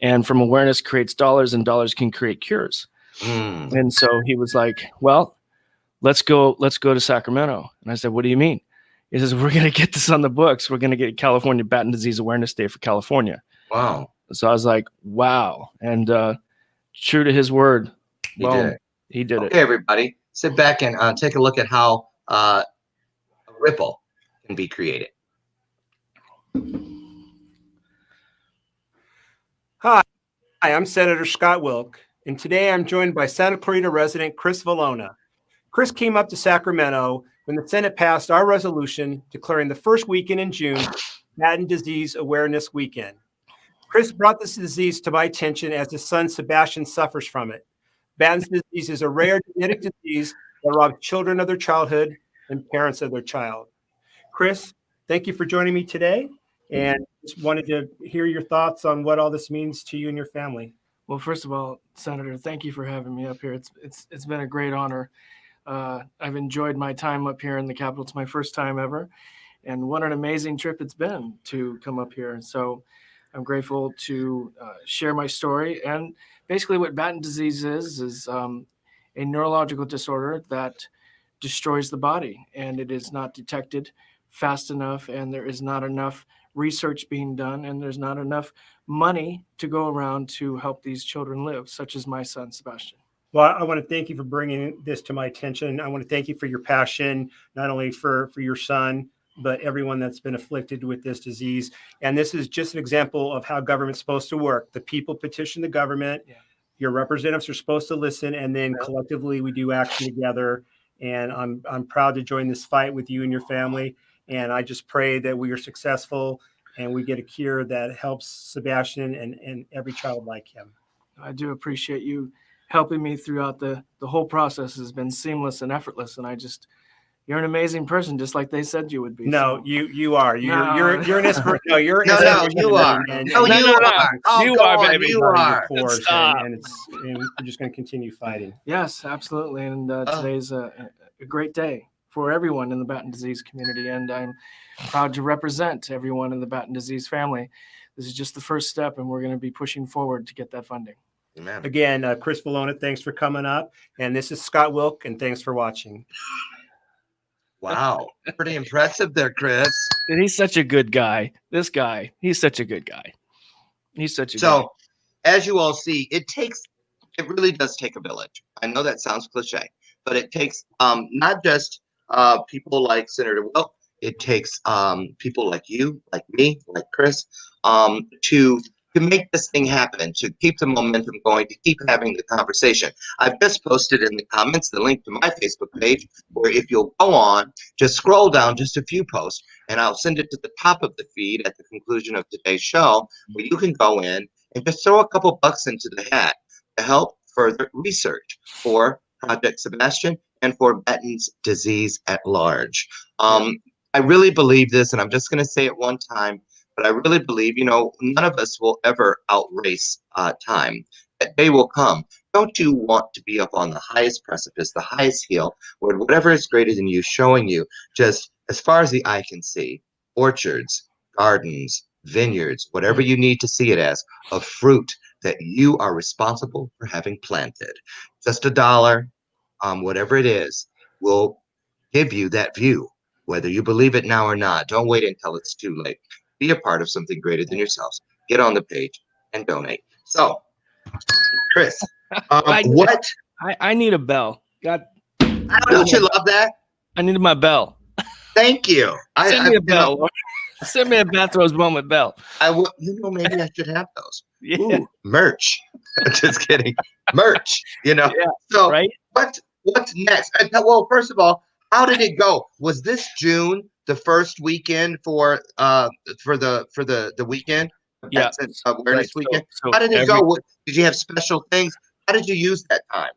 Speaker 6: And from awareness creates dollars, and dollars can create cures. And so he was like, well, let's go to Sacramento. And I said, what do you mean? He says, we're going to get this on the books. We're going to get California Batten Disease Awareness Day for California.
Speaker 4: Wow.
Speaker 6: So I was like, wow. And true to his word, he did it.
Speaker 4: Okay, everybody, sit back and take a look at how a ripple can be created.
Speaker 8: Hi, I'm Senator Scott Wilk, and today I'm joined by Santa Clarita resident Chris Valona. Chris came up to Sacramento when the Senate passed our resolution declaring the first weekend in June Batten Disease Awareness Weekend. Chris brought this disease to my attention as his son Sebastian suffers from it. Batten's disease is a rare genetic disease that robs children of their childhood and parents of their child. Chris, thank you for joining me today, and just wanted to hear your thoughts on what all this means to you and your family.
Speaker 6: Well, first of all, Senator, thank you for having me up here. It's been a great honor. I've enjoyed my time up here in the Capitol. It's my first time ever, and what an amazing trip it's been to come up here. So I'm grateful to share my story. And basically what Batten disease is a neurological disorder that destroys the body, and it is not detected fast enough, and there is not enough research being done, and there's not enough money to go around to help these children live, such as my son, Sebastian.
Speaker 8: Well, I want to thank you for bringing this to my attention. I want to thank you for your passion, not only for your son, but everyone that's been afflicted with this disease. And this is just an example of how government's supposed to work. The people petition the government. Yeah. Your representatives are supposed to listen, and then collectively we do action together. And I'm proud to join this fight with you and your family. And I just pray that we are successful and we get a cure that helps Sebastian and every child like him.
Speaker 9: I do appreciate you helping me throughout the whole process. Has been seamless and effortless. And you're an amazing person, just like they said you would be.
Speaker 8: No,
Speaker 9: so.
Speaker 8: you are. You're an inspiration. No, you're an
Speaker 4: No,
Speaker 8: inspiration.
Speaker 4: you are.
Speaker 8: No,
Speaker 4: you are. Oh,
Speaker 6: You
Speaker 4: go
Speaker 6: are,
Speaker 4: on,
Speaker 6: baby.
Speaker 4: You are.
Speaker 8: And we're just going to continue fighting.
Speaker 9: Yes, absolutely. And today's a great day for everyone in the Batten disease community. And I'm proud to represent everyone in the Batten disease family. This is just the first step, and we're going to be pushing forward to get that funding.
Speaker 4: Amen.
Speaker 8: Again, Chris Vallona, thanks for coming up. And this is Scott Wilk, and thanks for watching.
Speaker 4: Wow. Pretty impressive there, Chris.
Speaker 6: And he's such a good guy. This guy, he's such a good guy. He's such a
Speaker 4: So, as you all see, it really does take a village. I know that sounds cliche, but it takes not just people like Senator Wilk. It takes people like you, like me, like Chris, to make this thing happen, to keep the momentum going, to keep having the conversation. I've just posted in the comments the link to my Facebook page, where if you'll go on, just scroll down just a few posts, and I'll send it to the top of the feed at the conclusion of today's show, where you can go in and just throw a couple bucks into the hat to help further research for Project Sebastian and for Batten's disease at large. I really believe this, and I'm just going to say it one time, but I really believe, none of us will ever outrace time. That day will come. Don't you want to be up on the highest precipice, the highest hill, where whatever is greater than you, showing you just as far as the eye can see, orchards, gardens, vineyards, whatever you need to see it as, of fruit that you are responsible for having planted. Just $1, whatever it is, will give you that view, whether you believe it now or not. Don't wait until it's too late. Be a part of something greater than yourselves. Get on the page and donate. So, Chris,
Speaker 6: I need a bell. God,
Speaker 4: don't you love that?
Speaker 6: I needed my bell.
Speaker 4: Thank you.
Speaker 6: Send me a bell. Send me a Bathrobe Moment bell.
Speaker 4: Maybe I should have those.
Speaker 6: Yeah.
Speaker 4: Ooh, merch. Just kidding. Merch.
Speaker 6: Yeah,
Speaker 4: So,
Speaker 6: right?
Speaker 4: What's next? Well, first of all, how did it go? Was this June the first weekend for the weekend?
Speaker 6: Yeah.
Speaker 4: Awareness weekend. How did it go? Did you have special things? How did you use that time?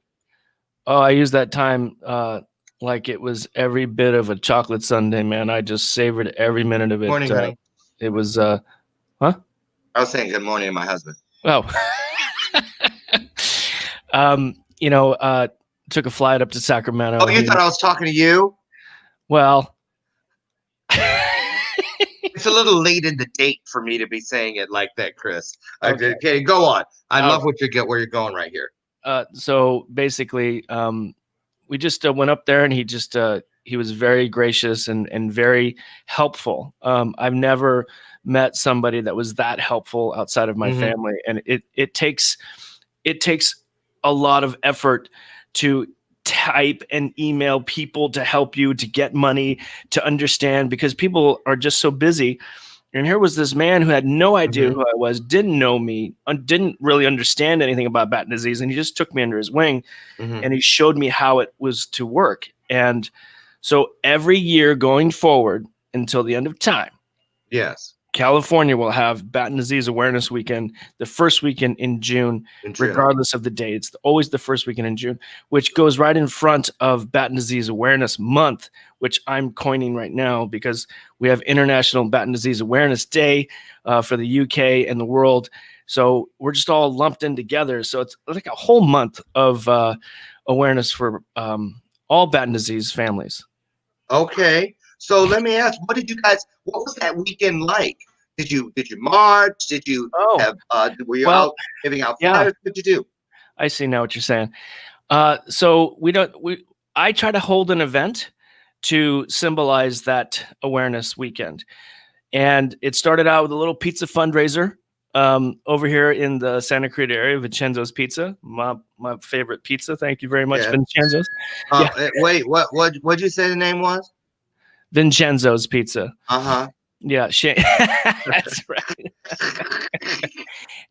Speaker 6: Oh, I used that time like it was every bit of a chocolate sundae, man. I just savored every minute of it.
Speaker 4: Morning, honey.
Speaker 6: It was
Speaker 4: I was saying good morning to my husband.
Speaker 6: Oh. Took a flight up to Sacramento.
Speaker 4: Oh, you thought I was talking to you?
Speaker 6: Well,
Speaker 4: it's a little late in the date for me to be saying it like that, Chris. Okay, go on. I love where you're going right here.
Speaker 6: So basically, we just went up there, and he was very gracious and very helpful. I've never met somebody that was that helpful outside of my family, and it takes a lot of effort to type and email people to help you, to get money, to understand, because people are just so busy. And here was this man who had no idea who I was, didn't know me, didn't really understand anything about Batten disease. And he just took me under his wing and he showed me how it was to work. And so every year going forward until the end of time,
Speaker 4: yes,
Speaker 6: California will have Batten Disease Awareness Weekend, the first weekend in June, regardless of the date. It's always the first weekend in June, which goes right in front of Batten Disease Awareness Month, which I'm coining right now because we have International Batten Disease Awareness Day for the UK and the world. So we're just all lumped in together. So it's like a whole month of awareness for all Batten disease families.
Speaker 4: Okay. So let me ask, what was that weekend like? Did you march? Did you were you out giving out flyers? What did you do?
Speaker 6: I see now what you're saying. So I try to hold an event to symbolize that awareness weekend. And it started out with a little pizza fundraiser over here in the Santa Cruz area, Vincenzo's Pizza, my favorite pizza. Thank you very much, Vincenzo's.
Speaker 4: Wait, what'd you say the name was?
Speaker 6: Vincenzo's Pizza.
Speaker 4: Uh-huh.
Speaker 6: Yeah, that's right.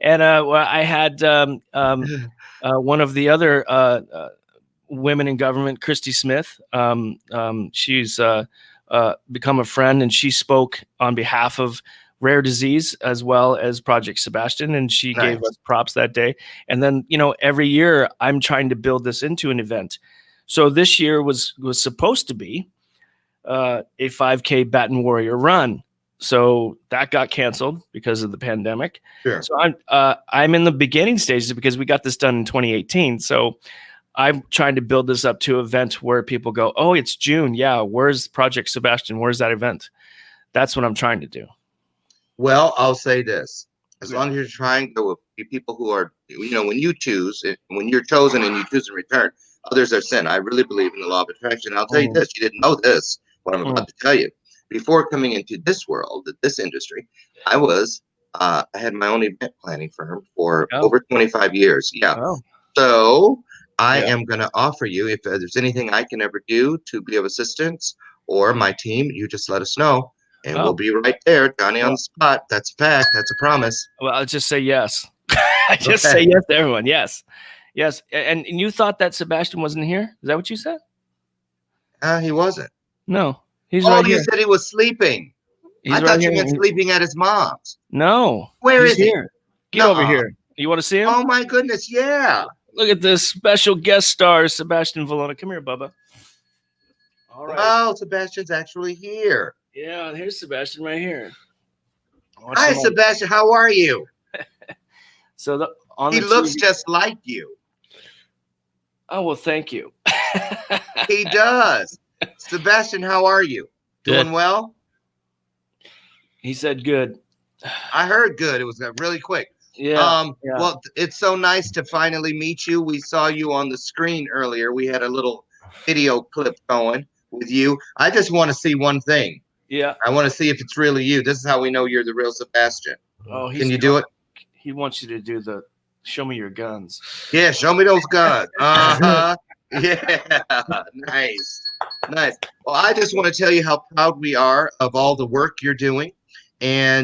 Speaker 6: And well, I had one of the other women in government, Christy Smith. She's become a friend, and she spoke on behalf of Rare Disease as well as Project Sebastian, and she
Speaker 4: Nice.
Speaker 6: gave us props that day. And then, every year I'm trying to build this into an event. So this year was supposed to be a 5K Baton Warrior run. So that got canceled because of the pandemic.
Speaker 4: Sure.
Speaker 6: So I'm in the beginning stages because we got this done in 2018. So I'm trying to build this up to an event where people go, oh, it's June. Yeah. Where's Project Sebastian? Where's that event? That's what I'm trying to do.
Speaker 4: Well, I'll say this. As long as you're trying to go with people who are, when you choose, when you're chosen and you choose in return, others are sin. I really believe in the law of attraction. I'll tell you this. You didn't know this, what I'm about to tell you. Before coming into this world, this industry, I had my own event planning firm for over 25 years. Yeah.
Speaker 6: Oh.
Speaker 4: So I am going to offer you, if there's anything I can ever do to be of assistance or my team, you just let us know. And we'll be right there, Johnny on the spot. That's a fact. That's a promise.
Speaker 6: Well, I'll just say yes. I just say yes to everyone. Yes. Yes. And you thought that Sebastian wasn't here? Is that what you said?
Speaker 4: He wasn't.
Speaker 6: No. He's right here.
Speaker 4: You said he was sleeping. I thought you meant sleeping at his mom's.
Speaker 6: No.
Speaker 4: Where is he?
Speaker 6: Here. Get over here. You want to see him?
Speaker 4: Oh, my goodness. Yeah.
Speaker 6: Look at this special guest star, Sebastian Vallona. Come here, Bubba. All right.
Speaker 4: Oh, Sebastian's actually here.
Speaker 6: Yeah, here's Sebastian right here.
Speaker 4: Hi, Sebastian. How are you?
Speaker 6: So
Speaker 4: he looks just like you.
Speaker 6: Oh, well, thank you.
Speaker 4: He does. Sebastian, how are you? Doing well?
Speaker 6: He said good.
Speaker 4: I heard good. It was really quick.
Speaker 6: Yeah.
Speaker 4: Well, it's so nice to finally meet you. We saw you on the screen earlier. We had a little video clip going with you. I just want to see one thing.
Speaker 6: Yeah.
Speaker 4: I want to see if it's really you. This is how we know you're the real Sebastian.
Speaker 6: Oh,
Speaker 4: can you do it?
Speaker 6: He wants you to do the show me your guns.
Speaker 4: Yeah, show me those guns. Uh-huh. Yeah. Nice. Nice. Well, I just want to tell you how proud we are of all the work you're doing. And